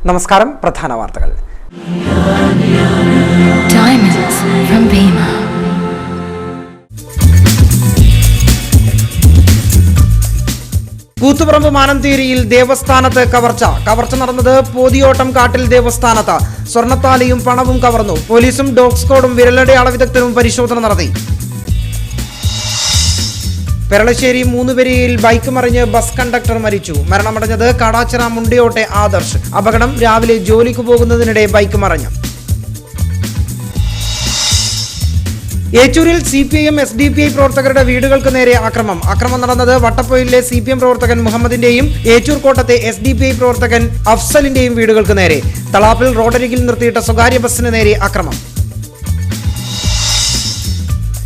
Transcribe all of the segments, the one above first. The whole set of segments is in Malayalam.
നമസ്കാരം. പ്രധാന വാർത്തകൾ. കൂത്തുപറമ്പ് മാനന്തേരിയിൽ ദേവസ്ഥാനത്ത് കവർച്ച നടന്നത് പോതിയോട്ടം കാട്ടിൽ ദേവസ്ഥാനത്ത്. സ്വർണ്ണത്താലിയും പണവും കവർന്നു. പോലീസും ഡോഗ് സ്ക്വാഡും വിരലടയാള വിദഗ്ധരും പരിശോധന നടത്തി. പെരളശ്ശേരി മൂന്നുപെരിയയിൽ ബൈക്ക് മറിഞ്ഞ് ബസ് കണ്ടക്ടർ മരിച്ചു. മരണമടഞ്ഞത് കാടാച്ചിറ മുണ്ടിയോട്ടെ ആദർശ്. അപകടം രാവിലെ ജോലിക്ക് പോകുന്നതിനിടെ ബൈക്ക് മറിഞ്ഞു. ഏച്ചൂരിൽ CPIM SDPI പ്രവർത്തകരുടെ വീടുകൾക്ക് നേരെ ആക്രമണം നടന്നത് വട്ടപ്പൊയിലെ CPM പ്രവർത്തകൻ മുഹമ്മദിന്റെയും ഏച്ചൂർ കോട്ടത്തെ SDPI പ്രവർത്തകൻ അഫ്സലിന്റെയും വീടുകൾക്ക് നേരെ. തളാപ്പിൽ റോഡരികിൽ നിർത്തിയിട്ട സ്വകാര്യ ബസിന് നേരെ ആക്രമണം.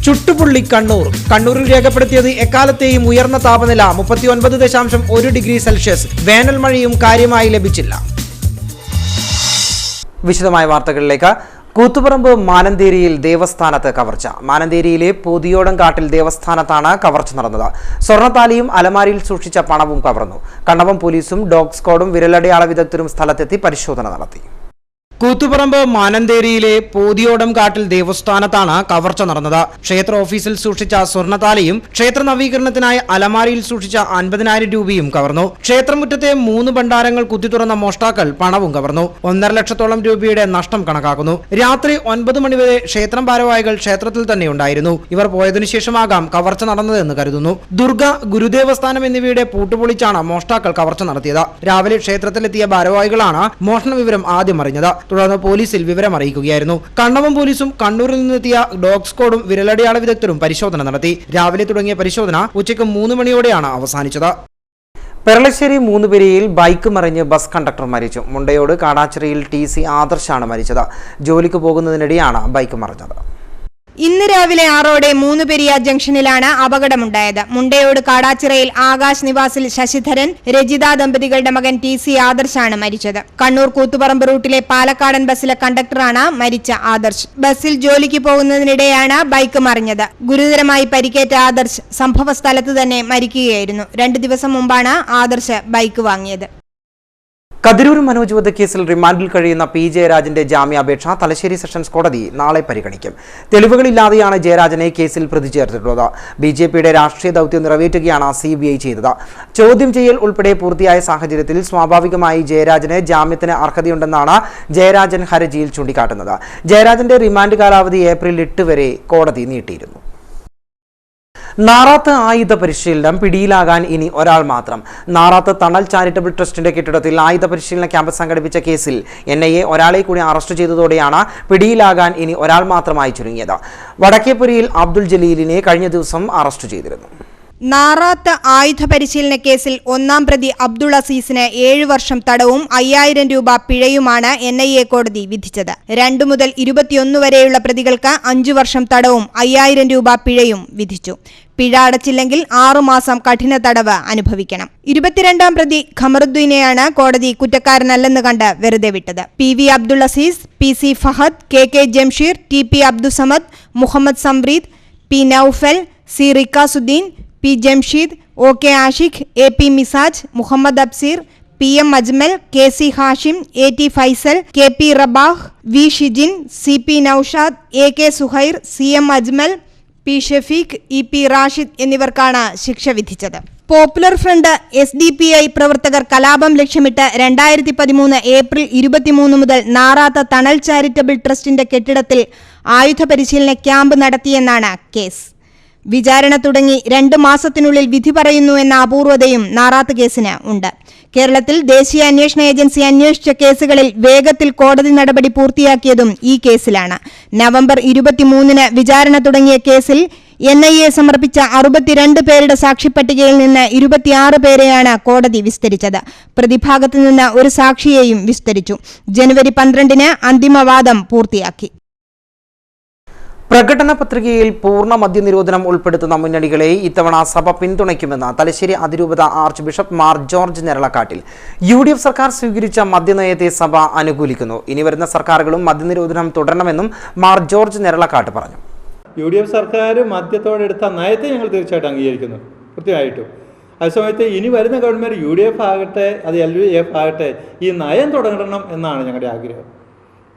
ചുട്ടുപൊള്ളി കണ്ണൂരിൽ രേഖപ്പെടുത്തിയത് എക്കാലത്തെയും ഉയർന്ന താപനില 39.1 ഡിഗ്രി സെൽഷ്യസ്. വേനൽ മഴയും കാര്യമായി ലഭിച്ചില്ല. വിശദമായ വാർത്തകളിലേക്ക്. കൂത്തുപറമ്പ് മാനന്തേരിയിൽ ദേവസ്ഥാനത്ത് കവർച്ച. മാനന്തേരിയിലെ പോതിയോടം കാട്ടിൽ ദേവസ്ഥാനത്താണ് കവർച്ച നടന്നത്. സ്വർണ്ണത്താലിയും അലമാരിയിൽ സൂക്ഷിച്ച പണവും കവർന്നു. കണ്ണവം പോലീസും ഡോഗ് സ്ക്വാഡും വിരലടയാള വിദഗ്ധരും സ്ഥലത്തെത്തി പരിശോധന നടത്തി. കൂത്തുപറമ്പ് മാനന്തേരിയിലെ പോതിയോടം കാട്ടിൽ ദേവസ്ഥാനത്താണ് കവർച്ച നടന്നത്. ക്ഷേത്ര ഓഫീസിൽ സൂക്ഷിച്ച സ്വർണ്ണത്താലിയും ക്ഷേത്ര നവീകരണത്തിനായി അലമാരിയിൽ സൂക്ഷിച്ച 50,000 രൂപയും കവർന്നു. ക്ഷേത്രമുറ്റത്തെ 3 ഭണ്ഡാരങ്ങൾ കുത്തിത്തുറന്ന മോഷ്ടാക്കൾ പണവും കവർന്നു. 1.5 ലക്ഷത്തോളം രൂപയുടെ നഷ്ടം കണക്കാക്കുന്നു. രാത്രി 9 മണിവരെ ക്ഷേത്രം ഭാരവാഹികൾ ക്ഷേത്രത്തിൽ തന്നെ ഉണ്ടായിരുന്നു. ഇവർ പോയതിനു ശേഷമാകാം കവർച്ച നടന്നതെന്ന് കരുതുന്നു. ദുർഗ, ഗുരുദേവസ്ഥാനം എന്നിവയുടെ പൂട്ടുപൊളിച്ചാണ് മോഷ്ടാക്കൾ കവർച്ച നടത്തിയത്. രാവിലെ ക്ഷേത്രത്തിലെത്തിയ ഭാരവാഹികളാണ് മോഷണ വിവരം ആദ്യം അറിഞ്ഞത്. തുടർന്ന് പോലീസിൽ വിവരം അറിയിക്കുകയായിരുന്നു. കണ്ണവം പോലീസും കണ്ണൂരിൽ നിന്നെത്തിയ ഡോഗ് സ്ക്വാഡും വിരലടയാള വിദഗ്ധരും പരിശോധന നടത്തി. രാവിലെ തുടങ്ങിയ പരിശോധന ഉച്ചയ്ക്ക് 3 മണിയോടെയാണ് അവസാനിച്ചത്. പെരളശ്ശേരി മൂന്നുപെരിയയിൽ ബൈക്ക് മറിഞ്ഞ് ബസ് കണ്ടക്ടർ മരിച്ചു. മുണ്ടയോട് കാടാച്ചിറയിൽ TC ആദർശാണ് മരിച്ചത്. ജോലിക്ക് പോകുന്നതിനിടെയാണ് ബൈക്ക് മറിഞ്ഞത്. ഇന്ന് രാവിലെ 6 മൂന്നുപെരിയ ജംഗ്ഷനിലാണ് അപകടമുണ്ടായത്. മുണ്ടയോട് കാടാച്ചിറയിൽ ആകാശ് നിവാസിൽ ശശിധരൻ, രജിത ദമ്പതികളുടെ മകൻ TC ആദർശാണ് മരിച്ചത്. കണ്ണൂർ കൂത്തുപറമ്പ് റൂട്ടിലെ പാലക്കാടൻ ബസ്സിലെ കണ്ടക്ടറാണ് മരിച്ച ആദർശ്. ബസ്സിൽ ജോലിക്ക് പോകുന്നതിനിടെയാണ് ബൈക്ക് മറിഞ്ഞത്. ഗുരുതരമായി പരിക്കേറ്റ ആദർശ് സംഭവ സ്ഥലത്ത് തന്നെ മരിക്കുകയായിരുന്നു. 2 ദിവസം മുമ്പാണ് ആദർശ് ബൈക്ക് വാങ്ങിയത്. കതിരൂർ മനോജ് വധക്കേസിൽ റിമാൻഡിൽ കഴിയുന്ന P. ജയരാജന്റെ ജാമ്യാപേക്ഷ തലശ്ശേരി സെഷൻസ് കോടതി നാളെ പരിഗണിക്കും. തെളിവുകളില്ലാതെയാണ് ജയരാജനെ കേസിൽ പ്രതി ചേർത്തിട്ടുള്ളത്. BJPയുടെ രാഷ്ട്രീയ ദൗത്യം നിറവേറ്റുകയാണ് CBI ചെയ്തത്. ചോദ്യം ചെയ്യൽ ഉൾപ്പെടെ പൂർത്തിയായ സാഹചര്യത്തിൽ സ്വാഭാവികമായി ജയരാജന് ജാമ്യത്തിന് അർഹതയുണ്ടെന്നാണ് ജയരാജൻ ഹർജിയിൽ ചൂണ്ടിക്കാട്ടുന്നത്. ജയരാജന്റെ റിമാൻഡ് കാലാവധി ഏപ്രിൽ 8 വരെ കോടതി നീട്ടിയിരുന്നു. നാറാത്ത് ആയുധ പരിശീലനം പിടിയിലാകാൻ ഇനി ഒരാൾ മാത്രം. നാറാത്ത് തണൽ ചാരിറ്റബിൾ ട്രസ്റ്റിന്റെ കെട്ടിടത്തിൽ ആയുധ പരിശീലന ക്യാമ്പ് സംഘടിപ്പിച്ച കേസിൽ NIA ഒരാളെ കൂടി അറസ്റ്റ് ചെയ്തതോടെയാണ് പിടിയിലാകാൻ ഇനി ഒരാൾ മാത്രമായി ചുരുങ്ങിയത്. വടക്കേപ്പുരയിൽ അബ്ദുൾ ജലീലിനെ കഴിഞ്ഞ ദിവസം അറസ്റ്റ് ചെയ്തിരുന്നു. നാറാത്ത് ആയുധ പരിശീലന കേസിൽ 1-ാം പ്രതി അബ്ദുൾ അസീസിന് 7 വർഷം തടവും 5,000 രൂപ പിഴയുമാണ് NIA കോടതി വിധിച്ചത്. 2 മുതൽ 21 വരെയുള്ള പ്രതികൾക്ക് 5 വർഷം തടവും 5,000 രൂപ പിഴയും വിധിച്ചു. പിഴ അടച്ചില്ലെങ്കിൽ 6 മാസം കഠിന തടവ് അനുഭവിക്കണം. 22-ാം പ്രതി ഖമറുദ്ദീനെയാണ് കോടതി കുറ്റക്കാരനല്ലെന്ന് കണ്ട് വെറുതെ വിട്ടത്. PV Abdul Azeez, PC Fahad, KK Jamsheer, TP Abdussamad, Muhammad സംബ്രീദ്, P. Noufal, C. റിക്കാസുദ്ദീൻ, P. Jamsheed, OK Ashiq, AP മിസാജ്, Muhammad അബ്സീർ, PM Ajmal, KC Hashim, AT Faisal, KP Rabah, V. Shijin, CP Naushad, AK Suhair, CM Ajmal, P. Shafeeq, EP Rashid എന്നിവർക്കാണ് ശിക്ഷ വിധിച്ചത്. പോപ്പുലർ ഫ്രണ്ട് SDPI പ്രവർത്തകർ കലാപം ലക്ഷ്യമിട്ട് 2013 ഏപ്രിൽ 23 മുതൽ നാറാത്ത തണൽ ചാരിറ്റബിൾ ട്രസ്റ്റിന്റെ കെട്ടിടത്തിൽ ആയുധ പരിശീലന ക്യാമ്പ് നടത്തിയെന്നാണ് കേസ്. വിചാരണ തുടങ്ങി 2 മാസത്തിനുള്ളിൽ വിധി പറയുന്നു എന്ന അപൂർവതയും നാറാത്ത് കേസിന് ഉണ്ട്. കേരളത്തിൽ ദേശീയ അന്വേഷണ ഏജൻസി അന്വേഷിച്ച കേസുകളിൽ വേഗത്തിൽ കോടതി നടപടി പൂർത്തിയാക്കിയതും ഈ കേസിലാണ്. നവംബർ 23-ന് വിചാരണ തുടങ്ങിയ കേസിൽ NIA സമർപ്പിച്ച 62 പേരുടെ സാക്ഷിപ്പട്ടികയിൽ നിന്ന് 26 പേരെയാണ് കോടതി വിസ്തരിച്ചത്. പ്രതിഭാഗത്തു നിന്ന് ഒരു സാക്ഷിയെയും വിസ്തരിച്ചു. ജനുവരി 12-ന് അന്തിമവാദം പൂർത്തിയാക്കി. പ്രകടന പത്രികയിൽ പൂർണ്ണ മദ്യനിരോധനം ഉൾപ്പെടുത്തുന്ന മുന്നണികളെ ഇത്തവണ സഭ പിന്തുണയ്ക്കുമെന്ന് തലശ്ശേരി അതിരൂപത archbishop Mar George Njaralakkattil. UDF സർക്കാർ സ്വീകരിച്ച മദ്യനയത്തെ സഭ അനുകൂലിക്കുന്നു. ഇനി വരുന്ന സർക്കാരുകളും മദ്യനിരോധനം തുടരണമെന്നും മാർ ജോർജ് ഞരളക്കാട്ട് പറഞ്ഞു. UDF സർക്കാർ മദ്യത്തോടെടുത്ത നയത്തെ ഞങ്ങൾ തീർച്ചയായിട്ടും അംഗീകരിക്കുന്നു, കൃത്യമായിട്ടും. അതേസമയത്ത് ഇനി വരുന്ന ഗവൺമെൻറ് UDF ആകട്ടെ അത് LDF ആകട്ടെ ഈ നയം തുടരണം എന്നാണ് ഞങ്ങളുടെ ആഗ്രഹം.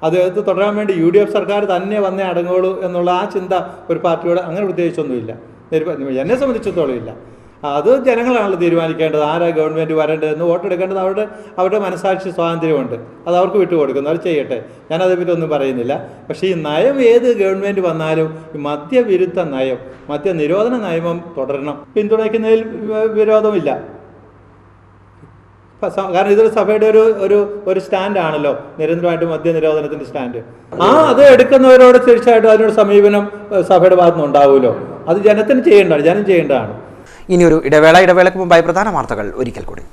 അത് തുടരാൻ വേണ്ടി UDF സർക്കാർ തന്നെ വന്നേ അടങ്ങുള്ളൂ എന്നുള്ള ആ ചിന്ത ഒരു പാർട്ടിയോട് അങ്ങനെ പ്രത്യേകിച്ചൊന്നുമില്ല, എന്നെ സംബന്ധിച്ചിടത്തോളം ഇല്ല. അത് ജനങ്ങളാണല്ലോ തീരുമാനിക്കേണ്ടത് ആരാ ഗവൺമെൻറ് വരേണ്ടതെന്ന്. വോട്ടെടുക്കേണ്ടത് അവരുടെ മനസാക്ഷി സ്വാതന്ത്ര്യമുണ്ട്, അത് അവർക്ക് വിട്ടുകൊടുക്കുന്നു, അവർ ചെയ്യട്ടെ, ഞാനതേപ്പറ്റി ഒന്നും പറയുന്നില്ല. പക്ഷേ ഈ നയം ഏത് ഗവൺമെൻറ് വന്നാലും ഈ മദ്യവിരുദ്ധ നയം, മദ്യനിരോധന നിയമം തുടരണം. പിന്തുണയ്ക്കുന്നതിൽ വിരോധമില്ല. കാരണം ഇതൊരു സഭയുടെ ഒരു സ്റ്റാൻഡാണല്ലോ, നിരന്തരമായിട്ട് മദ്യനിരോധനത്തിൻ്റെ സ്റ്റാൻഡ്. അത് എടുക്കുന്നവരോട് തീർച്ചയായിട്ടും അതിനോട് സമീപനം സഭയുടെ ഭാഗത്തുനിന്ന് ഉണ്ടാവുമല്ലോ. അത് ജനത്തിന് ചെയ്യേണ്ടതാണ്, ജനം ചെയ്യേണ്ടതാണ്. ഇനിയൊരു ഇടവേളയ്ക്ക് മുമ്പായി പ്രധാന വാർത്തകൾ ഒരിക്കൽ കൂടി.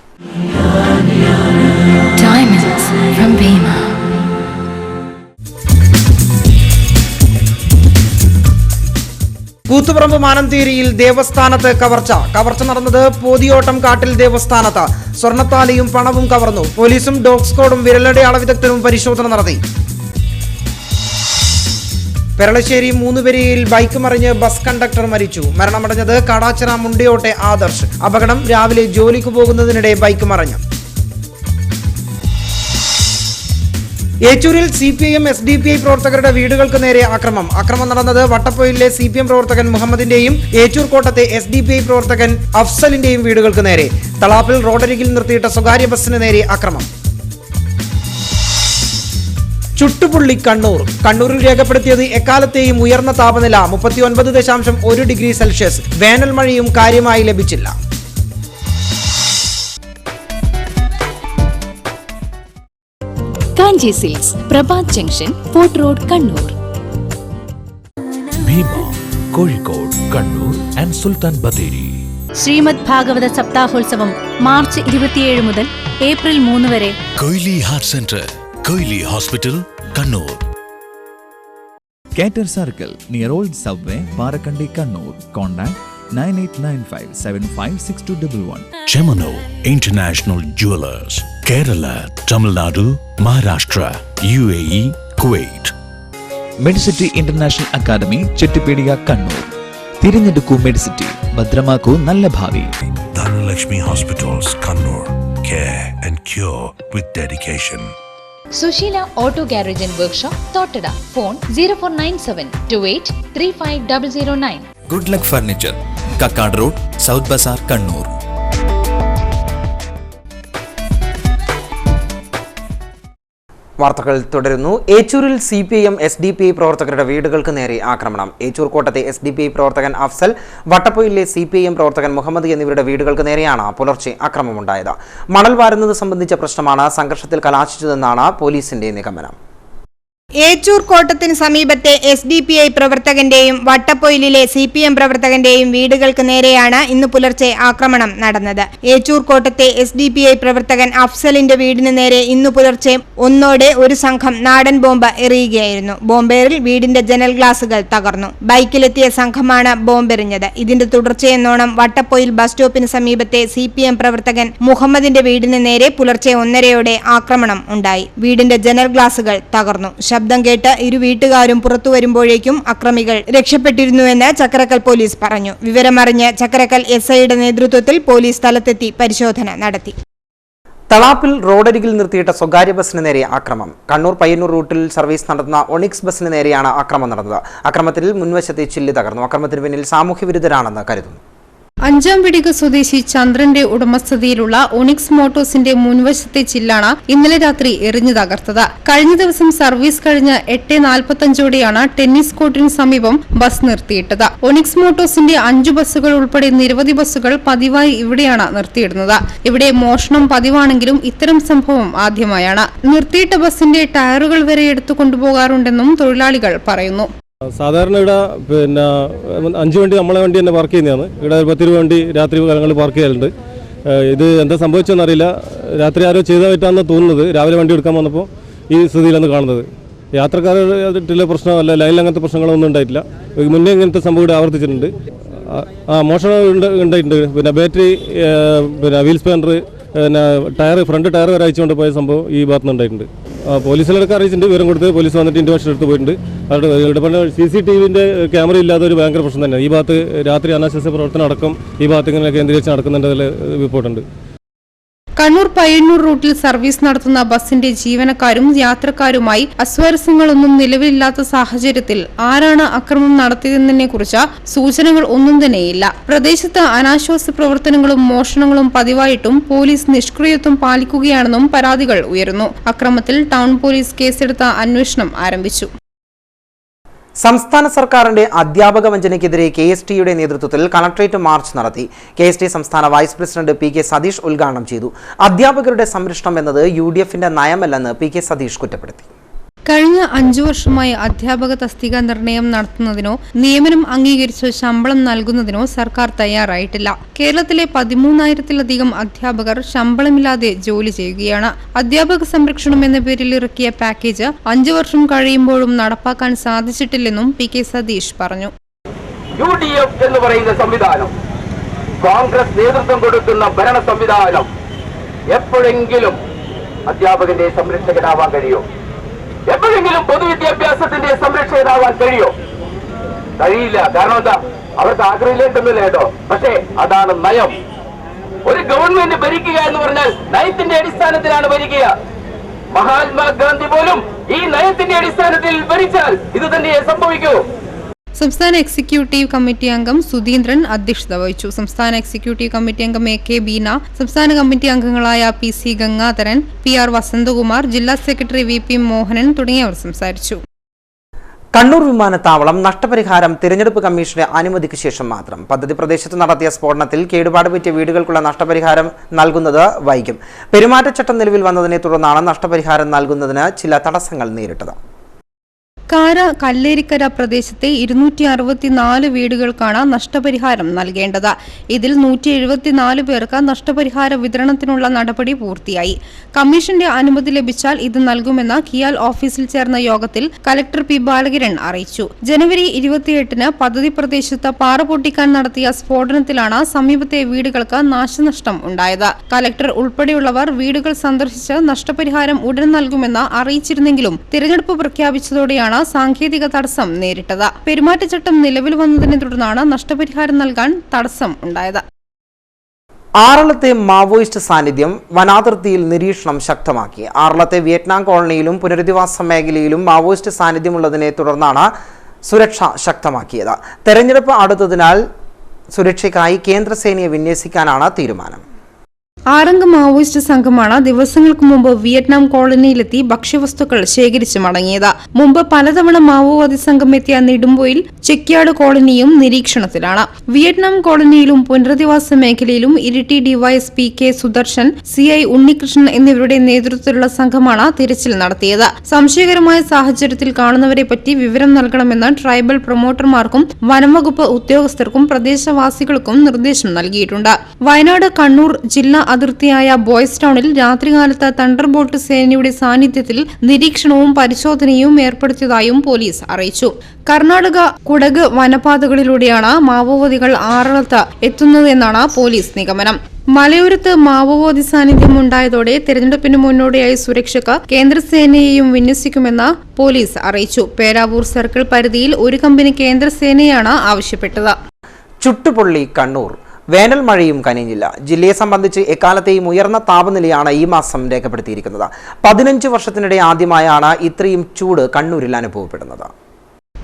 കൂത്തുപറമ്പ് മാനന്തേരിയിൽ ദേവസ്ഥാനത്ത് കവർച്ച നടന്നത് പോതിയോട്ടം കാട്ടിൽ ദേവസ്ഥാനത്ത്. സ്വർണ്ണത്താലിയും പണവും കവർന്നു. പോലീസും ഡോഗ് സ്ക്വാഡും വിരലടയാള വിദഗ്ധരും പരിശോധന നടത്തി. പെരളശ്ശേരി മൂന്നുപെരിയിൽ ബൈക്ക് മറിഞ്ഞ് ബസ് കണ്ടക്ടർ മരിച്ചു. മരണമടഞ്ഞത് കാടാച്ചിറ മുണ്ടിയോട്ടെ ആദർശ്. അപകടം രാവിലെ ജോലിക്ക് പോകുന്നതിനിടെ ബൈക്ക് മറിഞ്ഞു. ഏച്ചൂരിൽ CPIM SDPI പ്രവർത്തകരുടെ വീടുകൾക്ക് നേരെ ആക്രമണം നടന്നത് വട്ടപ്പൊയിലെ CPM പ്രവർത്തകൻ മുഹമ്മദിന്റെയും ഏച്ചൂർ കോട്ടത്തെ SDPI പ്രവർത്തകൻ അഫ്സലിന്റെയും വീടുകൾക്ക് നേരെ. തളാപ്പിൽ റോഡരികിൽ നിർത്തിയിട്ട സ്വകാര്യ ബസിന് നേരെ ആക്രമണം. ചുട്ടുപുള്ളി കണ്ണൂരിൽ രേഖപ്പെടുത്തിയത് എക്കാലത്തെയും ഉയർന്ന താപനില 39.1 ഡിഗ്രി സെൽഷ്യസ്. വേനൽ മഴയും കാര്യമായി ലഭിച്ചില്ല. Kanchi silks, Prabhat junction, fort road, Kannur. Bhima, Kozhikode, Kannur and Sultan Bathery. Srimad Bhagavata സപ്താഹോത്സവം മാർച്ച് 27 മുതൽ ഏപ്രിൽ 3 വരെ. Koyili heart centre, Koyili hospital, Kannur. Cater Circle near Old Subway, Parakandi, Kannur. Contact 9895756211. Chemano International Jewelers, Kerala, Tamil Nadu, Maharashtra, UAE, Kuwait. Medcity International Academy, Chettipediya, Kannur. തിരഞ്ഞെടുക്കൂ മെഡിസിറ്റി, ഭദ്രമാക്കൂ നല്ല ഭാവി. Dhanalakshmi Hospitals, Kannur. Care and cure with dedication. Susheela auto garage and workshop, Thottada. Phone 0497283509. Good luck furniture, Kakkad road, south bazaar, Kannur. വാർത്തകൾ തുടരുന്നു. ഏച്ചൂരിൽ CPIM SDPI പ്രവർത്തകരുടെ വീടുകൾക്ക് നേരെ ആക്രമണം. ഏച്ചൂർ കോട്ടത്തെ SDPI പ്രവർത്തകൻ അഫ്സൽ, വട്ടപ്പൊയിലെ CPIM പ്രവർത്തകൻ മുഹമ്മദ് എന്നിവരുടെ വീടുകൾക്ക് നേരെയാണ് പുലർച്ചെ ആക്രമണമുണ്ടായത്. മണൽ വാരുന്നത് സംബന്ധിച്ച പ്രശ്നമാണ് സംഘർഷത്തിൽ കലാശിച്ചതെന്നാണ് പോലീസിന്റെ നിഗമനം. ഏച്ചൂർ കോട്ടത്തിന് സമീപത്തെ SDPI പ്രവർത്തകന്റെയും വട്ടപ്പൊയിലിലെ CPM പ്രവർത്തകന്റെയും വീടുകൾക്ക് നേരെയാണ് ഇന്ന് പുലർച്ചെ ആക്രമണം നടന്നത്. ഏച്ചൂർ കോട്ടത്തെ SDPI പ്രവർത്തകൻ അഫ്സലിന്റെ വീടിന് നേരെ ഇന്ന് പുലർച്ചെ 1 ഒരു സംഘം നാടൻ ബോംബ് എറിയുകയായിരുന്നു. ബോംബേറിൽ വീടിന്റെ ജനൽ ഗ്ലാസുകൾ തകർന്നു. ബൈക്കിലെത്തിയ സംഘമാണ് ബോംബെറിഞ്ഞത്. ഇതിന്റെ തുടർച്ചയെന്നോണം വട്ടപ്പൊയിൽ ബസ് സ്റ്റോപ്പിന് സമീപത്തെ CPM പ്രവർത്തകൻ മുഹമ്മദിന്റെ വീടിന് നേരെ പുലർച്ചെ 1:30 ആക്രമണം ഉണ്ടായി. വീടിന്റെ ജനൽ ഗ്ലാസുകൾ തകർന്നു. ശബ്ദം കേട്ട് ഇരു വീട്ടുകാരും പുറത്തു വരുമ്പോഴേക്കും അക്രമികൾ രക്ഷപ്പെട്ടിരുന്നുവെന്ന് ചക്കരക്കൽ പോലീസ് പറഞ്ഞു. വിവരമറിഞ്ഞ് ചക്കരക്കൽ SIയുടെ നേതൃത്വത്തിൽ പോലീസ് സ്ഥലത്തെത്തി പരിശോധന നടത്തി. തളാപ്പിൽ റോഡരികിൽ നിർത്തിയിട്ട സ്വകാര്യ ബസിന് നേരെ ആക്രമണം. കണ്ണൂർ പയ്യന്നൂർ റൂട്ടിൽ സർവീസ് നടത്തുന്ന ഒണിക്സ് ബസിന് നേരെയാണ് ആക്രമണം നടന്നത്. അക്രമത്തിൽ മുൻവശത്തെ ചില്ല് തകർന്നു. അക്രമത്തിന് പിന്നിൽ സാമൂഹ്യവിരുദ്ധരാണെന്ന് കരുതുന്നു. അഞ്ചാം വിടിക സ്വദേശി ചന്ദ്രന്റെ ഉടമസ്ഥതയിലുള്ള ഒണിക്സ് മോട്ടോഴ്സിന്റെ മുൻവശത്തെ ചില്ലാണ് ഇന്നലെ രാത്രി എറിഞ്ഞു തകർത്തത്. കഴിഞ്ഞ ദിവസം സർവീസ് കഴിഞ്ഞ് 8:45ഓടെയാണ് ടെന്നീസ് കോർട്ടിന് സമീപം ബസ് നിർത്തിയിട്ടത്. ഒണിക്സ് മോട്ടോഴ്സിന്റെ 5 ബസ്സുകൾ ഉൾപ്പെടെ നിരവധി ബസ്സുകൾ പതിവായി ഇവിടെയാണ് നിർത്തിയിടുന്നത്. ഇവിടെ മോഷണം പതിവാണെങ്കിലും ഇത്തരം സംഭവം ആദ്യമായാണ്. നിർത്തിയിട്ട ബസിന്റെ ടയറുകൾ വരെ എടുത്തു കൊണ്ടുപോകാറുണ്ടെന്നും തൊഴിലാളികൾ പറയുന്നു. സാധാരണ ഇവിടെ 5 വണ്ടി നമ്മളെ വണ്ടി തന്നെ പാർക്ക് ചെയ്യുന്നതാണ്. ഇവിടെ 10 വണ്ടി രാത്രി കാലങ്ങളിൽ പാർക്ക് ചെയ്യാറുണ്ട്. ഇത് എന്താ സംഭവിച്ചെന്നറിയില്ല. രാത്രി ആരോ ചെയ്തതായിട്ടാണെന്ന് തോന്നുന്നത്. രാവിലെ വണ്ടി എടുക്കാൻ വന്നപ്പോൾ ഈ സ്ഥിതിയിലാണ് കാണുന്നത്. യാത്രക്കാരുടെ പ്രശ്നമല്ല, ലൈനിൽ അങ്ങനത്തെ പ്രശ്നങ്ങളൊന്നും ഉണ്ടായിട്ടില്ല. മുന്നേ ഇങ്ങനത്തെ സംഭവം ഇവിടെ ആവർത്തിച്ചിട്ടുണ്ട്. മോഷണം ഉണ്ടായിട്ടുണ്ട്. പിന്നെ ബാറ്ററി, പിന്നെ വീൽ സ്പാനർ, പിന്നെ ടയർ, ഫ്രണ്ട് ടയർ വരെ അയച്ചുകൊണ്ട് പോയ സംഭവം ഈ ഭാഗത്തുനിന്ന് ഉണ്ടായിട്ടുണ്ട്. പോലീസിലൊക്കെ അറിയിച്ചിട്ടുണ്ട്, വിവരം കൊടുത്ത് പോലീസ് വന്നിട്ട് ഇൻഫർമേഷൻ എടുത്ത് പോയിട്ടുണ്ട്. അവിടെ ഇവിടെ CCTVൻ്റെ ക്യാമറ ഇല്ലാതെ ഒരു ഭയങ്കര പ്രശ്നം തന്നെ. ഈ ഭാഗത്ത് രാത്രി അനാശാസ്യ പ്രവർത്തനം അടക്കം ഈ ഭാഗത്ത് ഇങ്ങനെ കേന്ദ്രീകരിച്ച് നടക്കുന്നുണ്ട് റിപ്പോർട്ടുണ്ട്. കണ്ണൂർ പയ്യന്നൂർ റൂട്ടിൽ സർവീസ് നടത്തുന്ന ബസിന്റെ ജീവനക്കാരും യാത്രക്കാരുമായി അസ്വാരസ്യങ്ങളൊന്നും നിലവിലില്ലാത്ത സാഹചര്യത്തിൽ ആരാണ് അക്രമം നടത്തിയതെന്നതിനെക്കുറിച്ച് സൂചനകൾ ഒന്നും തന്നെയില്ല. പ്രദേശത്ത് അനാശ്വാസ പ്രവർത്തനങ്ങളും മോഷണങ്ങളും പതിവായിട്ടും പോലീസ് നിഷ്ക്രിയത്വം പാലിക്കുകയാണെന്നും പരാതികൾ ഉയരുന്നു. അക്രമത്തിൽ ടൗൺ പോലീസ് കേസെടുത്ത അന്വേഷണം ആരംഭിച്ചു. സംസ്ഥാന സർക്കാരിന്റെ അധ്യാപക വഞ്ചനയ്ക്കെതിരെ KSTയുടെ നേതൃത്വത്തിൽ കളക്ടറേറ്റ് മാർച്ച് നടത്തി. KST സംസ്ഥാന വൈസ് പ്രസിഡന്റ് PK സതീഷ് ഉദ്ഘാടനം ചെയ്തു. അധ്യാപകരുടെ സംരക്ഷണം എന്നത് UDFന്റെ നയമല്ലെന്ന് PK സതീഷ് കുറ്റപ്പെടുത്തി. കഴിഞ്ഞ 5 വർഷമായി അധ്യാപക തസ്തിക നിർണയം നടത്തുന്നതിനോ നിയമനം അംഗീകരിച്ച് ശമ്പളം നൽകുന്നതിനോ സർക്കാർ തയ്യാറായിട്ടില്ല. കേരളത്തിലെ 13,000-ലധികം അധ്യാപകർ ശമ്പളമില്ലാതെ ജോലി ചെയ്യുകയാണ്. അധ്യാപക സംരക്ഷണം എന്ന പേരിൽ ഇറക്കിയ പാക്കേജ് 5 വർഷം കഴിയുമ്പോഴും നടപ്പാക്കാൻ സാധിച്ചിട്ടില്ലെന്നും PK സതീഷ് പറഞ്ഞു. UDF എന്ന് പറയുന്ന സംവിധാനം, കോൺഗ്രസ് നേതൃത്വം കൊടുക്കുന്ന ഭരണ സംവിധാനം എപ്പോഴെങ്കിലും അധ്യാപകന്റെ സംരക്ഷകനാവാൻ കഴിയോ? എപ്പോഴെങ്കിലും പൊതുവിദ്യാഭ്യാസത്തിന്റെ സംരക്ഷകനാവാൻ കഴിയോ? കഴിയില്ല. കാരണം എന്താ? അവർക്ക് ആഗ്രഹമില്ലെന്നില്ല കേട്ടോ. പക്ഷേ അതാണ് നയം. ഒരു ഗവൺമെന്റ് ഭരിക്കുക എന്ന് പറഞ്ഞാൽ നയത്തിന്റെ അടിസ്ഥാനത്തിലാണ് ഭരിക്കുക. മഹാത്മാഗാന്ധി പോലും ഈ നയത്തിന്റെ അടിസ്ഥാനത്തിൽ ഭരിച്ചാൽ ഇത് തന്നെയേ സംഭവിക്കൂ. സംസ്ഥാന എക്സിക്യൂട്ടീവ് കമ്മിറ്റി അംഗം സുധീന്ദ്രൻ അധ്യക്ഷത വഹിച്ചു. സംസ്ഥാന എക്സിക്യൂട്ടീവ് കമ്മിറ്റി അംഗം AK ബീന, സംസ്ഥാന കമ്മിറ്റി അംഗങ്ങളായ PC ഗംഗാധരൻ, PR വസന്തകുമാർ, ജില്ലാ സെക്രട്ടറി VP മോഹനൻ തുടങ്ങിയവർ സംസാരിച്ചു. കണ്ണൂർ വിമാനത്താവളം നഷ്ടപരിഹാരം തിരഞ്ഞെടുപ്പ് കമ്മീഷന്റെ അനുമതിക്ക് ശേഷം മാത്രം. പദ്ധതി പ്രദേശത്ത് നടത്തിയ സ്ഫോടനത്തിൽ കേടുപാട് പറ്റിയ വീടുകൾക്കുള്ള നഷ്ടപരിഹാരം നൽകുന്നത് വൈകും. പെരുമാറ്റച്ചട്ടം നിലവിൽ വന്നതിനെ തുടർന്നാണ് നഷ്ടപരിഹാരം നൽകുന്നതിന് ചില തടസ്സങ്ങൾ നേരിട്ടത്. കല്ലേരിക്കര പ്രദേശത്തെ 264 വീടുകൾക്കാണ് നഷ്ടപരിഹാരം നൽകേണ്ടത്. ഇതിൽ 174 പേർക്ക് നഷ്ടപരിഹാര വിതരണത്തിനുള്ള നടപടി പൂർത്തിയായി. കമ്മീഷന്റെ അനുമതി ലഭിച്ചാൽ ഇത് നൽകുമെന്ന് കിയാൽ ഓഫീസിൽ ചേർന്ന യോഗത്തിൽ കലക്ടർ P ബാലകിരൺ അറിയിച്ചു. ജനുവരി 28-ന് പദ്ധതി പ്രദേശത്ത് പാറ പൊട്ടിക്കാൻ നടത്തിയ സ്ഫോടനത്തിലാണ് സമീപത്തെ വീടുകൾക്ക് നാശനഷ്ടം ഉണ്ടായത്. കലക്ടർ ഉൾപ്പെടെയുള്ളവർ വീടുകൾ സന്ദർശിച്ച് നഷ്ടപരിഹാരം ഉടൻ നൽകുമെന്ന് അറിയിച്ചിരുന്നെങ്കിലും തിരഞ്ഞെടുപ്പ് പ്രഖ്യാപിച്ചതോടെയാണ് സാങ്കേതിക തടസ്സം നേരിട്ടത്. പെരുമാറ്റച്ചട്ടം നിലവിൽ വന്നതിനെ തുടർന്നാണ് നഷ്ടപരിഹാരം നൽകാൻ തടസ്സം ഉണ്ടായത്. ആറളത്തെ മാവോയിസ്റ്റ് സാന്നിധ്യം വനാതിർത്തിയിൽ നിരീക്ഷണം ശക്തമാക്കി. ആറളത്തെ വിയറ്റ്നാം കോളനിയിലും പുനരധിവാസ മേഖലയിലും മാവോയിസ്റ്റ് സാന്നിധ്യമുള്ളതിനെ തുടർന്നാണ് സുരക്ഷ ശക്തമാക്കിയത്. തെരഞ്ഞെടുപ്പ് അടുത്തതിനാൽ സുരക്ഷയ്ക്കായി കേന്ദ്രസേനയെ വിന്യസിക്കാനാണ് തീരുമാനം. 6 അംഗ മാവോയിസ്റ്റ് സംഘമാണ് ദിവസങ്ങൾക്ക് മുമ്പ് വിയറ്റ്നാം കോളനിയിലെത്തി ഭക്ഷ്യവസ്തുക്കൾ ശേഖരിച്ച് മടങ്ങിയത്. മുമ്പ് പലതവണ മാവോവാദി സംഘം എത്തിയ നെടുമ്പോയിൽ ചെക്യാട് കോളനിയും നിരീക്ഷണത്തിലാണ്. വിയറ്റ്നാം കോളനിയിലും പുനരധിവാസ മേഖലയിലും Iritty DYSP K Sudarshan, CI Unnikrishnan എന്നിവരുടെ നേതൃത്വത്തിലുള്ള സംഘമാണ് തിരച്ചിൽ നടത്തിയത്. സംശയകരമായ സാഹചര്യത്തിൽ കാണുന്നവരെ പറ്റി വിവരം നൽകണമെന്ന് ട്രൈബൽ പ്രൊമോട്ടർമാർക്കും വനംവകുപ്പ് ഉദ്യോഗസ്ഥർക്കും പ്രദേശവാസികൾക്കും നിർദ്ദേശം നൽകിയിട്ടുണ്ട്. വയനാട് കണ്ണൂർ ജില്ലാ അതിർത്തിയായ ബോയ്സ് ടൗണിൽ രാത്രികാലത്ത് തണ്ടർബോൾട്ട് സേനയുടെ സാന്നിധ്യത്തിൽ നിരീക്ഷണവും പരിശോധനയും ഏർപ്പെടുത്തിയതായും പോലീസ് അറിയിച്ചു. കർണാടക കുടക് വനപാതകളിലൂടെയാണ് മാവോവാദികൾ ആറളത്ത് എത്തുന്നതെന്നാണ് പോലീസ് നിഗമനം. മലയോരത്ത് മാവോവാദി സാന്നിധ്യം ഉണ്ടായതോടെ തെരഞ്ഞെടുപ്പിന് മുന്നോടിയായി സുരക്ഷയ്ക്ക് കേന്ദ്രസേനയെയും വിന്യസിക്കുമെന്ന് പോലീസ് അറിയിച്ചു. പേരാവൂർ സർക്കിൾ പരിധിയിൽ ഒരു കമ്പനി കേന്ദ്രസേനയാണ് ആവശ്യപ്പെട്ടത്. ചുട്ടുപൊള്ളി കണ്ണൂർ. വേനൽ മഴയും കനിഞ്ഞില്ല. ജില്ലയെ സംബന്ധിച്ച് എക്കാലത്തെയും ഉയർന്ന താപനിലയാണ് ഈ മാസം രേഖപ്പെടുത്തിയിരിക്കുന്നത്. 15 വർഷത്തിനിടെ ആദ്യമായാണ് ഇത്രയും ചൂട് കണ്ണൂരിൽ അനുഭവപ്പെടുന്നത്.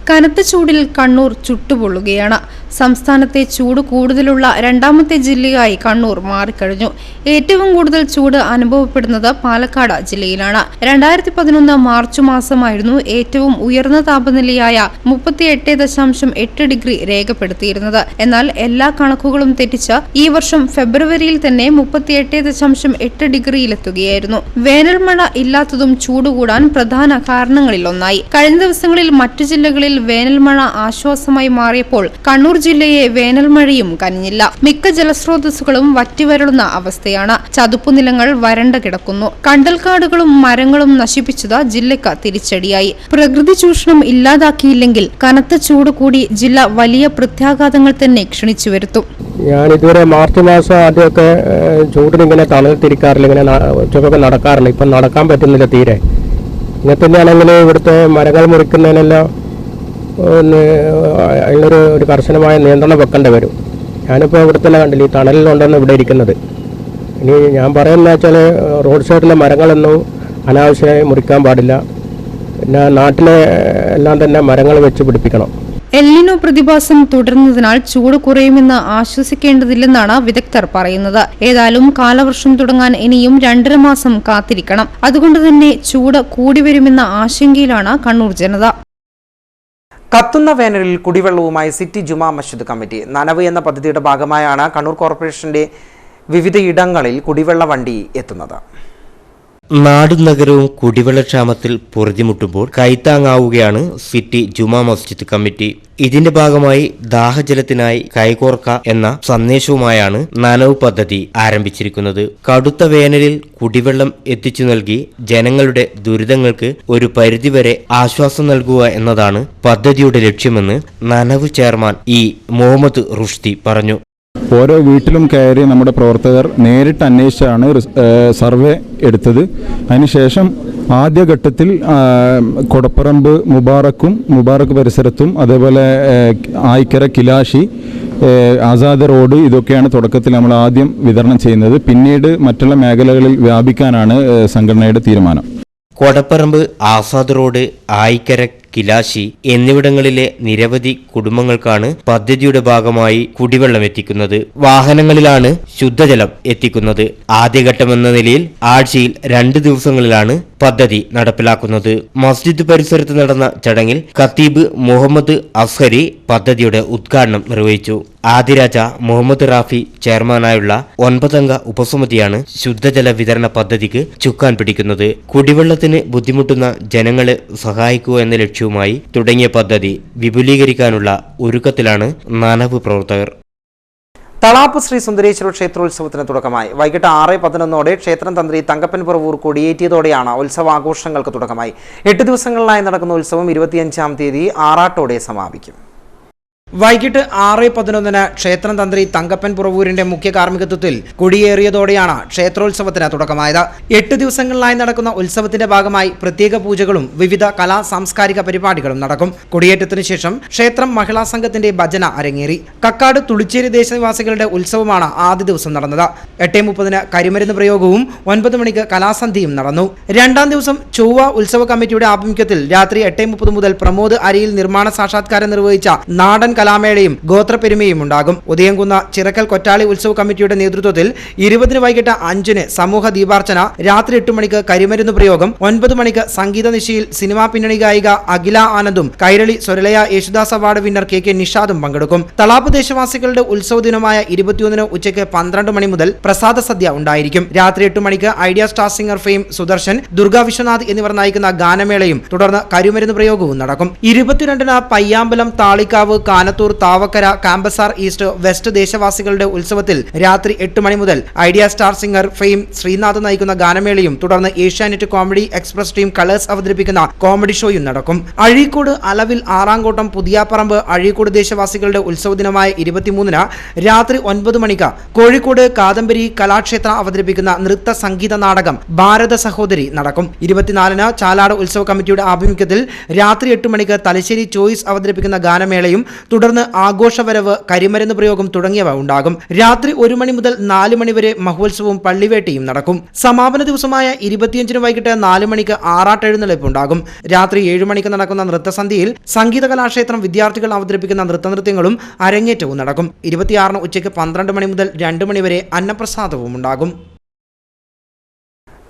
കനത്ത ചൂടിൽ കണ്ണൂർ ചുട്ടുപൊള്ളുകയാണ്. സംസ്ഥാനത്തെ ചൂട് കൂടുതലുള്ള 2ാമത്തെ ജില്ലയായി കണ്ണൂർ മാറിക്കഴിഞ്ഞു. ഏറ്റവും കൂടുതൽ ചൂട് അനുഭവപ്പെടുന്നത് പാലക്കാട് ജില്ലയിലാണ്. 2011 മാർച്ച് മാസമായിരുന്നു ഏറ്റവും ഉയർന്ന താപനിലയായ 38.8 ഡിഗ്രി രേഖപ്പെടുത്തിയിരുന്നത്. എന്നാൽ എല്ലാ കണക്കുകളും തെറ്റിച്ച് ഈ വർഷം ഫെബ്രുവരിയിൽ തന്നെ 38.8 ഡിഗ്രിയിലെത്തുകയായിരുന്നു. വേനൽ മഴ ഇല്ലാത്തതും ചൂട് കൂടാൻ പ്രധാന കാരണങ്ങളിലൊന്നായി. കഴിഞ്ഞ ദിവസങ്ങളിൽ മറ്റു ജില്ലകളിൽ വേനൽമഴ ആശ്വാസമായി മാറിയപ്പോൾ കണ്ണൂർ ജില്ലയെ വേനൽമഴയും കനിഞ്ഞില്ല. മിക്ക ജലസ്രോതസ്സുകളും വറ്റിവരളുന്ന അവസ്ഥയാണ്. ചതുപ്പുനിലങ്ങൾ വരണ്ട കിടക്കുന്നു. കണ്ടൽക്കാടുകളും മരങ്ങളും നശിപ്പിച്ചത് ജില്ലയ്ക്ക് തിരിച്ചടിയായി. പ്രകൃതി ചൂഷണം ഇല്ലാതാക്കിയില്ലെങ്കിൽ കനത്ത ചൂട് കൂടി ജില്ല വലിയ പ്രത്യാഘാതങ്ങൾ തന്നെ ക്ഷണിച്ചു വരുത്തും. ഞാൻ ഇതുവരെ മാർച്ച് മാസം ആദ്യമൊക്കെ ചൂടിനിങ്ങനെ തണുത്തിരിക്കാറില്ല, ഇങ്ങനെ ഉച്ചക്കൊക്കെ നടക്കാറില്ല. ഇപ്പം നടക്കാൻ പറ്റുന്നില്ല തീരെ. ഇങ്ങനെ തന്നെയാണെങ്കിൽ ഇവിടുത്തെ മരങ്ങൾ മുറിക്കുന്നതിനെല്ലാം അതിനൊരു കർശനമായ നിയന്ത്രണം വെക്കേണ്ടി വരും. ഞാനിപ്പോൾ ഇവിടെ തന്നെ കണ്ടില്ല, ഈ തണലിലുണ്ടെന്ന് ഇവിടെ ഇരിക്കുന്നത്. ഇനി ഞാൻ പറയുന്നത് വെച്ചാൽ റോഡ് സൈഡിലെ മരങ്ങളൊന്നും അനാവശ്യമായി മുറിക്കാൻ പാടില്ല. പിന്നെ നാട്ടിലെ എല്ലാം തന്നെ മരങ്ങൾ വെച്ച് പിടിപ്പിക്കണം. എൽനിനോ പ്രതിഭാസം തുടരുന്നതിനാൽ ചൂട് കുറയുമെന്ന് ആശ്വസിക്കേണ്ടതില്ലെന്നാണ് വിദഗ്ധർ പറയുന്നത്. ഏതായാലും കാലവർഷം തുടങ്ങാൻ ഇനിയും 2.5 മാസം കാത്തിരിക്കണം. അതുകൊണ്ട് തന്നെ ചൂട് കൂടി വരുമെന്ന ആശങ്കയിലാണ് കണ്ണൂർ ജനത. കത്തുന്ന വേനലിൽ കുടിവെള്ളവുമായി സിറ്റി ജുമാ മസ്ജിദ് കമ്മിറ്റി. നനവ് എന്ന പദ്ധതിയുടെ ഭാഗമായാണ് കണ്ണൂർ കോർപ്പറേഷന്റെ വിവിധയിടങ്ങളിൽ കുടിവെള്ള വണ്ടി എത്തുന്നത്. നാടും നഗരവും കുടിവെള്ളക്ഷാമത്തിൽ പൊറുതിമുട്ടുമ്പോൾ കൈത്താങ്ങാവുകയാണ് സിറ്റി ജുമാ മസ്ജിദ് കമ്മിറ്റി. ഇതിന്റെ ഭാഗമായി ദാഹജലത്തിനായി കൈകോർക്ക എന്ന സന്ദേശവുമായാണ് നനവ് പദ്ധതി ആരംഭിച്ചിരിക്കുന്നത്. കടുത്ത വേനലിൽ കുടിവെള്ളം എത്തിച്ചു നൽകി ജനങ്ങളുടെ ദുരിതങ്ങൾക്ക് ഒരു പരിധിവരെ ആശ്വാസം നൽകുക എന്നതാണ് പദ്ധതിയുടെ ലക്ഷ്യമെന്ന് നനവ് ചെയർമാൻ മുഹമ്മദ് റുഷ്ദി പറഞ്ഞു. ഓരോ വീട്ടിലും കയറി നമ്മുടെ പ്രവർത്തകർ നേരിട്ട് അന്വേഷിച്ചാണ് സർവേ എടുത്തത്. അതിനുശേഷം ആദ്യഘട്ടത്തിൽ കൊടപ്പറമ്പ് മുബാറക്ക് പരിസരത്തും അതേപോലെ ആയിക്കര കിലാശി ആസാദ് റോഡ് ഇതൊക്കെയാണ് തുടക്കത്തിൽ നമ്മൾ ആദ്യം വിതരണം ചെയ്യുന്നത്. പിന്നീട് മറ്റുള്ള മേഖലകളിൽ വ്യാപിക്കാനാണ് സംഘടനയുടെ തീരുമാനം. കൊടപ്പറമ്പ്, ആസാദ് റോഡ്, ആയിക്കര, കിലാശി എന്നിവിടങ്ങളിലെ നിരവധി കുടുംബങ്ങൾക്കാണ് പദ്ധതിയുടെ ഭാഗമായി കുടിവെള്ളം എത്തിക്കുന്നത്. വാഹനങ്ങളിലാണ് ശുദ്ധജലം എത്തിക്കുന്നത്. ആദ്യഘട്ടമെന്ന നിലയിൽ ആഴ്ചയിൽ 2 ദിവസങ്ങളിലാണ് പദ്ധതി നടപ്പിലാക്കുന്നത്. മസ്ജിദ് പരിസരത്ത് നടന്ന ചടങ്ങിൽ ഖത്തീബ് മുഹമ്മദ് അസ്ഹരി പദ്ധതിയുടെ ഉദ്ഘാടനം നിർവഹിച്ചു. ആദിരാജ മുഹമ്മദ് റാഫി ചെയർമാനായുള്ള 9-അംഗ ഉപസമിതിയാണ് ശുദ്ധജല വിതരണ പദ്ധതിക്ക് ചുക്കാൻ പിടിക്കുന്നത്. കുടിവെള്ളത്തിന് ബുദ്ധിമുട്ടുന്ന ജനങ്ങളെ സഹായിക്കുക എന്ന ലക്ഷ്യവുമായി തുടങ്ങിയ പദ്ധതി വിപുലീകരിക്കാനുള്ള ഒരുക്കത്തിലാണ് നനവ് പ്രവർത്തകർ. തളാപ്പ് ശ്രീ സുന്ദരേശ്വര ക്ഷേത്രോത്സവത്തിന് തുടക്കമായി. വൈകിട്ട് 6:11 ക്ഷേത്രം തന്ത്രി തങ്കപ്പൻ പുറവൂർ കൊടിയേറ്റിയതോടെയാണ് ഉത്സവാഘോഷങ്ങൾക്ക് തുടക്കമായി. 8 ദിവസങ്ങളിലായി നടക്കുന്ന ഉത്സവം 25-ാം തീയതി ആറാട്ടോടെ സമാപിക്കും. വൈകിട്ട് 6:11 ക്ഷേത്രം തന്ത്രി തങ്കപ്പൻ പുറവൂരിന്റെ മുഖ്യ കാർമ്മികത്വത്തിൽ കൊടിയേറിയതോടെയാണ് ക്ഷേത്രോത്സവത്തിന് തുടക്കമായത്. 8 ദിവസങ്ങളിലായി നടക്കുന്ന ഉത്സവത്തിന്റെ ഭാഗമായി പ്രത്യേക പൂജകളും വിവിധ കലാ സാംസ്കാരിക പരിപാടികളും നടക്കും. കൊടിയേറ്റത്തിന് ശേഷം ക്ഷേത്രം മഹിളാ സംഘത്തിന്റെ ഭജന അരങ്ങേറി. കക്കാട് തുളിച്ചേരി ദേശനിവാസികളുടെ ഉത്സവമാണ് ആദ്യ ദിവസം നടന്നത്. 8:30 കരിമരുന്ന് പ്രയോഗവും 9 മണിക്ക് കലാസന്ധിയും നടന്നു. 2-ാം ദിവസം ചൊവ്വ ഉത്സവ കമ്മിറ്റിയുടെ ആഭിമുഖ്യത്തിൽ രാത്രി 8:30 മുതൽ പ്രമോദ് അരിയിൽ നിർമ്മാണ സാക്ഷാത്കാരം നിർവഹിച്ച നാടൻ കലാമേളയും ഗോത്രപ്പെരുമയും ഉണ്ടാകും. ഉദയംകുന്ന ചിറക്കൽ കൊറ്റാളി ഉത്സവ കമ്മിറ്റിയുടെ നേതൃത്വത്തിൽ 20 വൈകിട്ട് 5 സമൂഹ ദീപാർച്ചന, രാത്രി 8 മണിക്ക് കരിമരുന്ന് പ്രയോഗം, 9 മണിക്ക് സംഗീത നിശയിൽ സിനിമാ പിന്നണി ഗായിക അഖില ആനന്ദും Kairali സ്വരലയ Yesudas award winner K നിഷാദും പങ്കെടുക്കും. തളാപ്പ് ദേശവാസികളുടെ ഉത്സവ ദിനമായ 21 ഉച്ചയ്ക്ക് 12 മണി മുതൽ പ്രസാദ സദ്യ ഉണ്ടായിരിക്കും. രാത്രി 8 മണിക്ക് Idea star singer fame Sudarshan, Durga Vishwanath എന്നിവർ നയിക്കുന്ന ഗാനമേളയും തുടർന്ന് കരിമരുന്ന് പ്രയോഗവും നടക്കും. 22 പയ്യാമ്പലം, താളിക്കാവ്, കാനത്തൂർ, താവക്കര, കാമ്പസാർ ഈസ്റ്റ്, വെസ്റ്റ് ദേശവാസികളുടെ ഉത്സവത്തിൽ രാത്രി 8 മണി മുതൽ Idea star singer fame Sreenath നയിക്കുന്ന ഗാനമേളയും തുടർന്ന് Asianet comedy express team colours അവതരിപ്പിക്കുന്ന കോമഡി ഷോയും നടക്കും. അഴീക്കോട്, അലവിൽ, ആറാങ്കോട്ടം, പുതിയാപ്പറമ്പ്, അഴീക്കോട് ദേശവാസികളുടെ ഉത്സവ ദിനമായ 23 രാത്രി 9 മണിക്ക് കോഴിക്കോട് കാദംബരി കലാക്ഷേത്ര അവതരിപ്പിക്കുന്ന നൃത്ത സംഗീത നാടകം ഭാരത സഹോദരി നടക്കും. 24 ചാലാട് ഉത്സവ കമ്മിറ്റിയുടെ ആഭിമുഖ്യത്തിൽ രാത്രി 8 മണിക്ക് തലശ്ശേരി ചോയ്സ് അവതരിപ്പിക്കുന്ന ഗാനമേളയും തുടർന്ന് ആഘോഷവരവ്, കരിമരുന്ന് പ്രയോഗം തുടങ്ങിയവ ഉണ്ടാകും. രാത്രി 1 മണി മുതൽ 4 മണി വരെ മഹോത്സവവും പള്ളിവേട്ടയും നടക്കും. സമാപന ദിവസമായ 25 വൈകിട്ട് 4 മണിക്ക് ആറാട്ടെഴുന്നള്ളിപ്പ് ഉണ്ടാകും. രാത്രി 7 മണിക്ക് നടക്കുന്ന നൃത്തസന്ധ്യയിൽ സംഗീത കലാക്ഷേത്രം വിദ്യാർത്ഥികൾ അവതരിപ്പിക്കുന്ന നൃത്തനൃത്യങ്ങളും അരങ്ങേറ്റവും നടക്കും. 26 ഉച്ചയ്ക്ക് 12 മണി മുതൽ 2 മണി വരെ അന്നപ്രസാദവും ഉണ്ടാകും.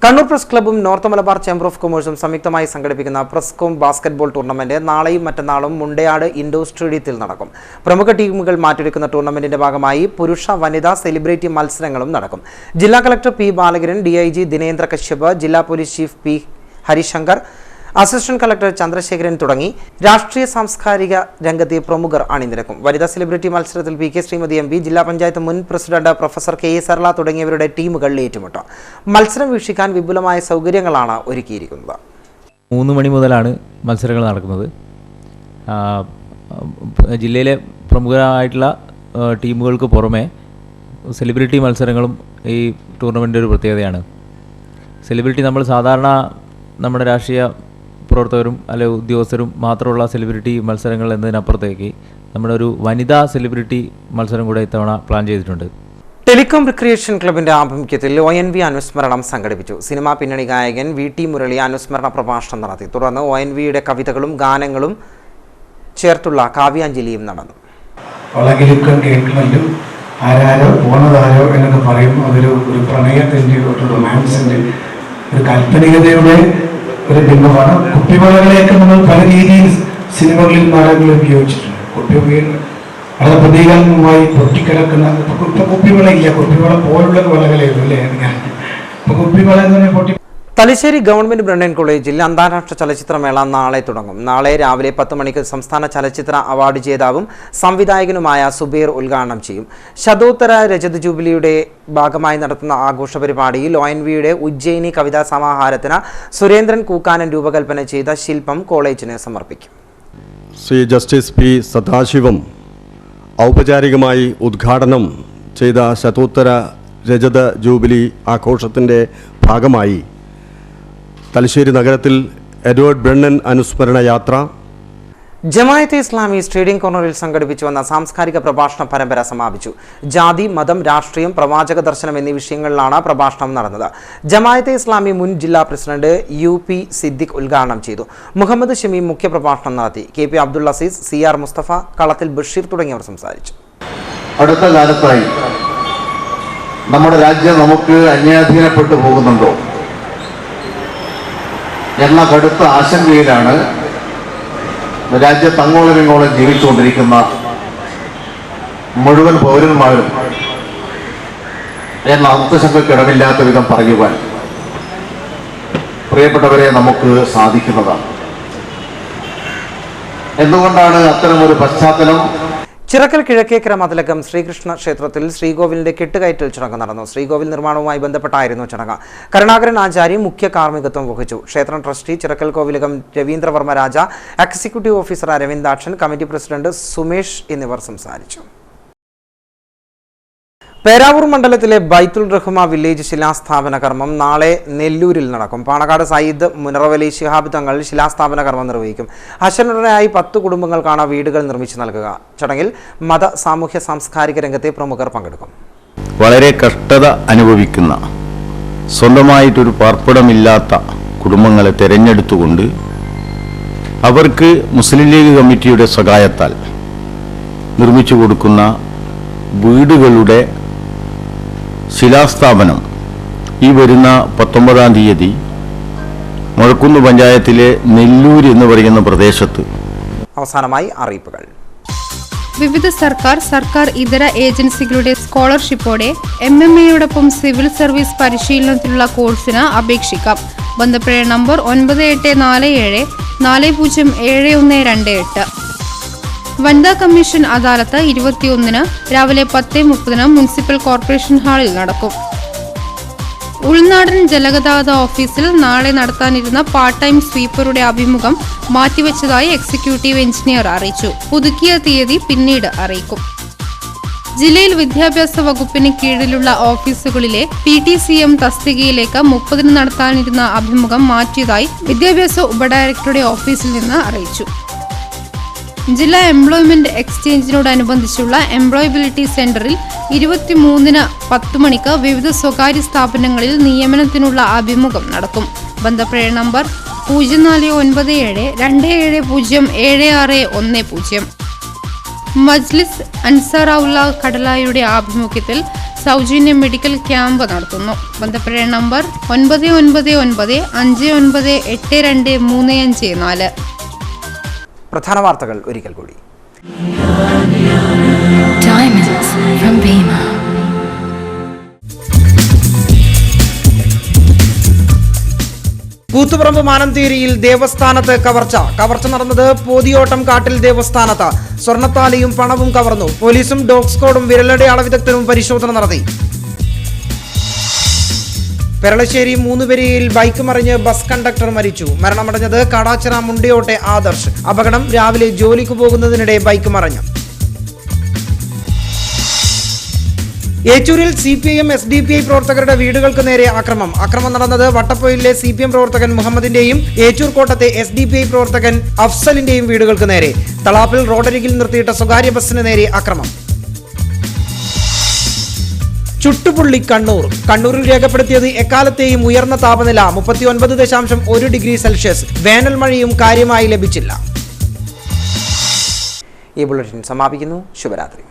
കണ്ണൂർ പ്രസ് ക്ലബ്ബും നോർത്ത് മലബാർ ചേംബർ ഓഫ് കൊമേഴ്സും സംയുക്തമായി സംഘടിപ്പിക്കുന്ന പ്രസ്കോം ബാസ്കറ്റ്ബോൾ ടൂർണമെന്റ് നാളെയും മറ്റന്നാളും മുണ്ടയാട് ഇൻഡോർ സ്റ്റേഡിയത്തിൽ നടക്കും. പ്രമുഖ ടീമുകൾ മാറ്റൊരുക്കുന്ന ടൂർണമെന്റിന്റെ ഭാഗമായി പുരുഷ, വനിതാ, സെലിബ്രിറ്റി മത്സരങ്ങളും നടക്കും. ജില്ലാ collector P Balakiran, DIG Dinendra Kashyap, ജില്ലാ police chief P Harishankar, assistant collector Chandrasekharan തുടങ്ങി രാഷ്ട്രീയ സാംസ്കാരിക രംഗത്തെ പ്രമുഖർ അണിനിരക്കും. വനിതാ സെലിബ്രിറ്റി മത്സരത്തിൽ PK ശ്രീമതി MP, ജില്ലാ പഞ്ചായത്ത് മുൻ പ്രസിഡന്റ് പ്രൊഫസർ KA സർല തുടങ്ങിയവരുടെ ടീമുകൾ ഏറ്റുമുട്ടും. മത്സരം വീക്ഷിക്കാൻ വിപുലമായ സൗകര്യങ്ങളാണ് ഒരുക്കിയിരിക്കുന്നത്. 3 മണി മുതലാണ് മത്സരങ്ങൾ നടക്കുന്നത്. ജില്ലയിലെ പ്രമുഖരായിട്ടുള്ള ടീമുകൾക്ക് പുറമെ സെലിബ്രിറ്റി മത്സരങ്ങളും ഈ ടൂർണമെൻ്റ് ഒരു പ്രത്യേകതയാണ്. സെലിബ്രിറ്റി നമ്മൾ സാധാരണ നമ്മുടെ രാഷ്ട്രീയ പ്രവർത്തകരും അല്ലെ ഉദ്യോഗസ്ഥരും മാത്രമുള്ള സെലിബ്രിറ്റി മത്സരങ്ങൾ എന്നതിനപ്പുറത്തേക്ക് നമ്മുടെ ഒരു വനിതാ സെലിബ്രിറ്റി മത്സരം കൂടെ ഇത്തവണ പ്ലാൻ ചെയ്തിട്ടുണ്ട്. ടെലികോം റിക്രിയേഷൻ ക്ലബിന്റെ ആഭിമുഖ്യത്തിൽ ONV അനുസ്മരണം സംഘടിപ്പിച്ചു. സിനിമാ പിന്നണി ഗായകൻ VT മുരളി അനുസ്മരണ പ്രഭാഷണം നടത്തി. തുടർന്ന് ONVയുടെ കവിതകളും ഗാനങ്ങളും ചേർത്തുള്ള കാവ്യാഞ്ജലിയും നടന്നു. വളകിലുക്കം കേൾക്കുന്നുണ്ട്, ആരാരോ പോണതാരോ എന്നൊക്കെ പറയും. അതൊരു പ്രണയത്തിൻ്റെ ഒരു റൊമാൻസിൻ്റെ ഒരു കാൽപ്പനികതയുടെ ഒരു ബിംബമാണ്. കുപ്പിവളകളെയൊക്കെ നമ്മൾ പല രീതിയിൽ സിനിമകളിൽ നാടകങ്ങളിൽ ഉപയോഗിച്ചിട്ടുണ്ട്. കുപ്പിവള വളരെ പ്രതീകാത്മകമായി പൊട്ടിക്കിടക്കുന്ന കുപ്പിവളയില്ല, കുപ്പിവള പോലുള്ള വളകളായിരുന്നു അല്ലേ? ഇപ്പൊ കുപ്പിവള എന്ന് പറഞ്ഞാൽ പൊട്ടി. തലശ്ശേരി ഗവൺമെന്റ് ബ്രണ്ണൻ കോളേജിൽ അന്താരാഷ്ട്ര ചലച്ചിത്രമേള നാളെ തുടങ്ങും. നാളെ രാവിലെ 10 മണിക്ക് സംസ്ഥാന ചലച്ചിത്ര അവാർഡ് ജേതാവും സംവിധായകനുമായ സുബൈർ ഉദ്ഘാടനം ചെയ്യും. ശതോത്തര രജത ജൂബിലിയുടെ ഭാഗമായി നടത്തുന്ന ആഘോഷ പരിപാടിയിൽ ONVയുടെ ഉജ്ജയിനി കവിതാ സമാഹാരത്തിന് സുരേന്ദ്രൻ കൂക്കാനൻ രൂപകൽപ്പന ചെയ്ത ശില്പം കോളേജിന് സമർപ്പിക്കും. Shri justice P. സദാശിവം ഔപചാരികമായി ഉദ്ഘാടനം ചെയ്ത ശതോത്തര രജത ജൂബിലി ആഘോഷത്തിൻ്റെ ഭാഗമായി തലശ്ശേരി നഗരത്തിൽ എഡ്വേർഡ് ബ്രണ്ണൻ അനുസ്മരണ യാത്ര, ജമായത്തെ ഇസ്ലാമി സ്റ്റേഡിയം കോർണറിൽ സംഘടിപ്പിച്ചു വന്ന സാംസ്കാരിക പ്രഭാഷണ പരമ്പര സമാപിച്ചു. ജാതി, മതം, രാഷ്ട്രീയം, പ്രവാചക ദർശനം എന്നീ വിഷയങ്ങളിലാണ് പ്രഭാഷണം നടന്നത്. ജമായത്തെ ഇസ്ലാമി മുൻ ജില്ലാ പ്രസിഡന്റ് UP സിദ്ദിഖ് ഉദ്ഘാടനം ചെയ്തു. മുഹമ്മദ് ഷമീം മുഖ്യപ്രഭാഷണം നടത്തി. KP അബ്ദുൽ അസീസ്, CR മുസ്തഫ, കളത്തിൽ ബഷീർ തുടങ്ങിയവർ സംസാരിച്ചു. അടുത്ത കാലത്തായി നമ്മുടെ രാജ്യം നമുക്ക് അന്യാധീനപ്പെട്ടു പോകുന്നുണ്ടോ എന്ന കടുത്ത ആശങ്കയിലാണ് രാജ്യത്ത് അങ്ങോളം ഇങ്ങോളം ജീവിച്ചുകൊണ്ടിരിക്കുന്ന മുഴുവൻ പൗരന്മാരും എന്ന അർത്ഥശങ്കക്കിടമില്ലാത്ത വിധം പറയുവാൻ പ്രിയപ്പെട്ടവരെ നമുക്ക് സാധിക്കുന്നതാണ്. എന്തുകൊണ്ടാണ് അത്തരമൊരു പശ്ചാത്തലം? ചിറക്കൽ കിഴക്കേക്കര മതിലകം ശ്രീകൃഷ്ണ ക്ഷേത്രത്തിൽ ശ്രീകോവിലിന്റെ കെട്ടുകയറ്റൽ ചടങ്ങ് നടന്നു. ശ്രീകോവിൽ നിർമ്മാണവുമായി ബന്ധപ്പെട്ടായിരുന്നു ചടങ്ങ്. കരുണാകരൻ ആചാര്യ മുഖ്യ കാർമ്മികത്വം വഹിച്ചു. ക്ഷേത്രം trustee Chirakkal Kovilakam Raveendravarma Raja, executive officer Aravindakshan, committee president Sumesh എന്നിവർ സംസാരിച്ചു. പേരാവൂർ മണ്ഡലത്തിലെ ബൈത്തുൽ റഹ്മ വില്ലേജ് ശിലാസ്ഥാപന കർമ്മം നാളെ നെല്ലൂരിൽ നടക്കും. പാണക്കാട് സയ്യിദ് മുനറവലി ശിഹാബ് തങ്ങൾ ശിലാസ്ഥാപന കർമ്മം നിർവഹിക്കും. ഹസനുടനായി 10 കുടുംബങ്ങൾക്കാണ് വീടുകൾ നിർമ്മിച്ചു നൽകുക. ചടങ്ങിൽ മത, സാമൂഹ്യ, സാംസ്കാരിക രംഗത്തെ പ്രമുഖർ പങ്കെടുക്കും. വളരെ കഷ്ടത അനുഭവിക്കുന്ന, സ്വന്തമായിട്ടൊരു പാർപ്പിടമില്ലാത്ത കുടുംബങ്ങളെ തിരഞ്ഞെടുത്തുകൊണ്ട് അവർക്ക് മുസ്ലിം ലീഗ് കമ്മിറ്റിയുടെ സഹായത്താൽ നിർമ്മിച്ചു കൊടുക്കുന്ന വീടുകളുടെ ശിലാസ്ഥാപനം ഈ വരുന്ന 19-ാം തീയതി മുഴക്കുന്ന് പഞ്ചായത്തിലെ നെല്ലൂർ എന്ന് പറയുന്ന പ്രദേശത്ത്. അവസാനമായി അറിയിപ്പുകൾ. വിവിധ സർക്കാർ ഇതര ഏജൻസികളുടെ സ്കോളർഷിപ്പോടെ MMA സിവിൽ സർവീസ് പരിശീലനത്തിലുള്ള കോഴ്സിന് അപേക്ഷിക്കാം. ബന്ധപ്പെടേണ്ട നമ്പർ 9847 407128. വനിതാ കമ്മീഷൻ അദാലത്ത് 21-ന് രാവിലെ 10:30 മുനിസിപ്പൽ കോർപ്പറേഷൻ ഹാളിൽ നടക്കും. ഉൾനാടൻ ജലഗതാഗത ഓഫീസിൽ നാളെ നടത്താനിരുന്ന പാർട്ട് ടൈം സ്വീപ്പറുടെ അഭിമുഖം മാറ്റിവെച്ചതായി എക്സിക്യൂട്ടീവ് എഞ്ചിനീയർ അറിയിച്ചു. പുതുക്കിയ തീയതി പിന്നീട് അറിയിക്കും. ജില്ലയിൽ വിദ്യാഭ്യാസ വകുപ്പിന് കീഴിലുള്ള ഓഫീസുകളിലെ PTCM തസ്തികയിലേക്ക് 30-ന് നടത്താനിരുന്ന അഭിമുഖം മാറ്റിയതായി വിദ്യാഭ്യാസ ഉപഡയറക്ടറുടെ ഓഫീസിൽ നിന്ന് അറിയിച്ചു. ജില്ലാ എംപ്ലോയ്മെന്റ് എക്സ്ചേഞ്ചിനോടനുബന്ധിച്ചുള്ള എംപ്ലോയബിലിറ്റി സെന്ററിൽ 23-ന് 10 മണിക്ക് വിവിധ സ്വകാര്യ സ്ഥാപനങ്ങളിൽ നിയമനത്തിനുള്ള അഭിമുഖം നടക്കും. ബന്ധപ്പെടേണ്ട നമ്പർ 0497 2707610. മജ്ലിസ് അൻസാറൗല കടലായുടെ ആഭിമുഖ്യത്തിൽ സൗജന്യ മെഡിക്കൽ ക്യാമ്പ് നടത്തുന്നു. ബന്ധപ്പെടേണ്ട നമ്പർ 999 59823534. പ്രധാന വാർത്തകൾ ഒരിക്കൽ കൂടി. കൂത്തുപറമ്പ് മാനന്തേരിയിൽ ദേവസ്ഥാനത്ത് കവർച്ച നടന്നത് പോതിയോട്ടം കാട്ടിൽ ദേവസ്ഥാനത്ത്. സ്വർണ്ണത്താലിയും പണവും കവർന്നു. പോലീസും ഡോഗ് സ്ക്വാഡും വിരലടയാള വിദഗ്ധരും പരിശോധന നടത്തി. പെരളശ്ശേരി മൂന്നുപെരിയയിൽ ബൈക്ക് മറിഞ്ഞ് ബസ് കണ്ടക്ടർ മരിച്ചു. മരണമടഞ്ഞത് കാടാച്ചിറ മുണ്ടിയോട്ടെ ആദർശ്. അപകടം രാവിലെ ജോലിക്ക് പോകുന്നതിനിടെ ബൈക്ക് മറിഞ്ഞു. ഏച്ചൂരിൽ CPIM SDPI പ്രവർത്തകരുടെ വീടുകൾക്ക് നേരെ ആക്രമണം നടന്നത് വട്ടപ്പൊയിലെ CPM പ്രവർത്തകൻ മുഹമ്മദിന്റെയും ഏച്ചൂർ കോട്ടത്തെ SDPI പ്രവർത്തകൻ അഫ്സലിന്റെയും വീടുകൾക്ക് നേരെ. തളാപ്പിൽ റോഡരികിൽ നിർത്തിയിട്ട സ്വകാര്യ ബസിന് നേരെ ആക്രമണം. ചുട്ടുപുള്ളി കണ്ണൂരിൽ രേഖപ്പെടുത്തിയത് എക്കാലത്തെയും ഉയർന്ന താപനില 39.1 ഡിഗ്രി സെൽഷ്യസ്. വേനൽ മഴയും കാര്യമായി ലഭിച്ചില്ല. ഈ ബുള്ളറ്റിൻ സമാപിക്കുന്നു. ശുഭരാത്രി.